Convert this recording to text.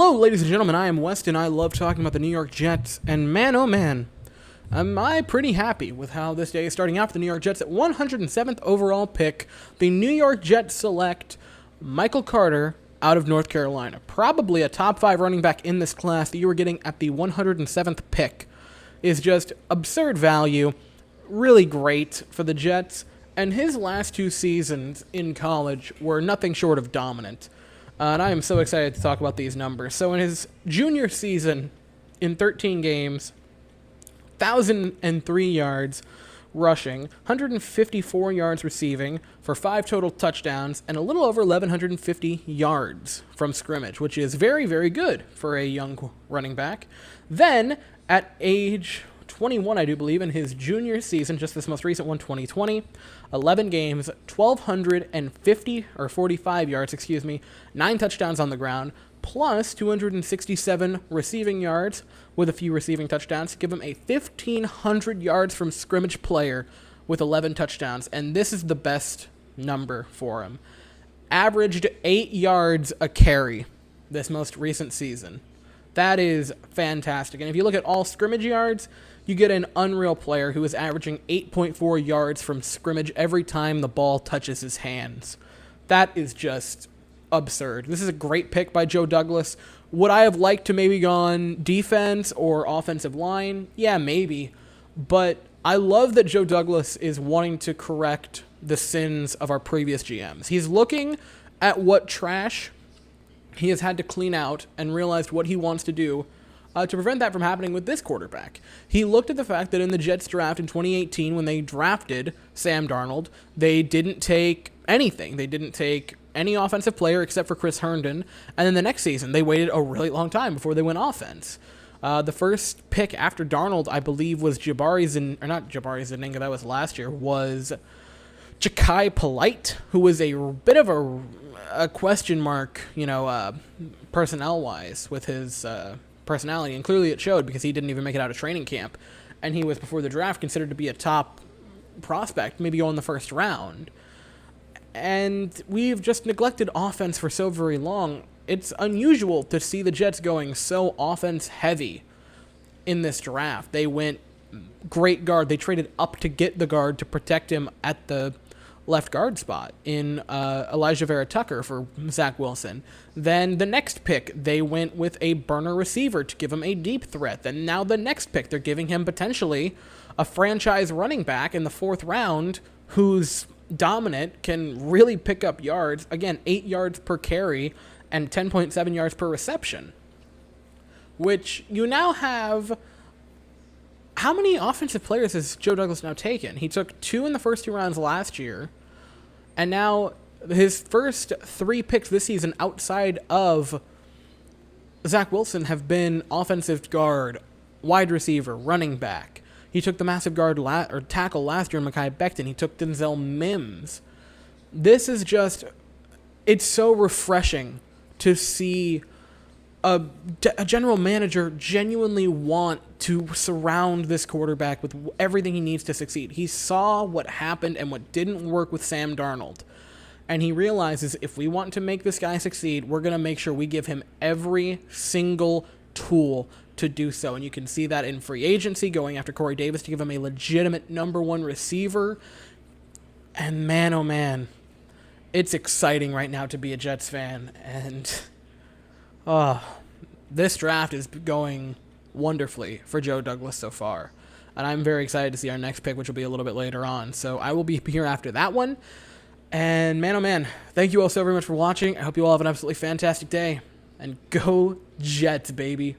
Hello, ladies and gentlemen, I am Weston. I love talking about the New York Jets, and man, oh man, am I pretty happy with how this day is starting out for the New York Jets. At 107th overall pick, the New York Jets select Michael Carter out of North Carolina. Probably a top 5 running back in this class that you were getting at the 107th pick is just absurd value, really great for the Jets, and his last 2 seasons in college were nothing short of dominant. And I am so excited to talk about these numbers. So in his junior season, in 13 games, 1,003 yards rushing, 154 yards receiving for 5 total touchdowns, and a little over 1,150 yards from scrimmage, which is very, very good for a young running back. Then, at age 21, I do believe, in his junior season, just this most recent one, 2020, 11 games, 1,245 yards, 9 touchdowns on the ground, plus 267 receiving yards with a few receiving touchdowns, give him a 1,500 yards from scrimmage player with 11 touchdowns, and this is the best number for him. Averaged 8 yards a carry this most recent season. That is fantastic. And if you look at all scrimmage yards, you get an unreal player who is averaging 8.4 yards from scrimmage every time the ball touches his hands. That is just absurd. This is a great pick by Joe Douglas. Would I have liked to maybe gone defense or offensive line? Yeah, maybe. But I love that Joe Douglas is wanting to correct the sins of our previous GMs. He's looking at what trash he has had to clean out and realized what he wants to do to prevent that from happening with this quarterback. He looked at the fact that in the Jets draft in 2018, when they drafted Sam Darnold, they didn't take anything. They didn't take any offensive player except for Chris Herndon. And then the next season, they waited a really long time before they went offense. The first pick after Darnold, I believe, was not Jabari Zaninga, that was last year, was Jachai Polite, who was a bit of a question mark, personnel-wise with his personality, and clearly it showed because he didn't even make it out of training camp, and he was, before the draft, considered to be a top prospect, maybe go in the first round. And we've just neglected offense for so very long. It's unusual to see the Jets going so offense-heavy in this draft. They went great guard. They traded up to get the guard to protect him at the left guard spot in Elijah Vera Tucker for Zach Wilson. Then the next pick, they went with a burner receiver to give him a deep threat. Then now the next pick, they're giving him potentially a franchise running back in the 4th round who's dominant, can really pick up yards. Again, 8 yards per carry and 10.7 yards per reception, which you now have. How many offensive players has Joe Douglas now taken? He took 2 in the first 2 rounds last year, and now his first 3 picks this season outside of Zach Wilson have been offensive guard, wide receiver, running back. He took the massive guard tackle last year in Mekhi Becton. He took Denzel Mims. This is just, it's so refreshing to see a general manager genuinely want to surround this quarterback with everything he needs to succeed. He saw what happened and what didn't work with Sam Darnold, and he realizes if we want to make this guy succeed, we're going to make sure we give him every single tool to do so. And you can see that in free agency, going after Corey Davis to give him a legitimate number 1 receiver. And man, oh man, it's exciting right now to be a Jets fan. And this draft is going wonderfully for Joe Douglas so far. And I'm very excited to see our next pick, which will be a little bit later on. So I will be here after that one. And man, oh man, thank you all so very much for watching. I hope you all have an absolutely fantastic day. And go Jets, baby.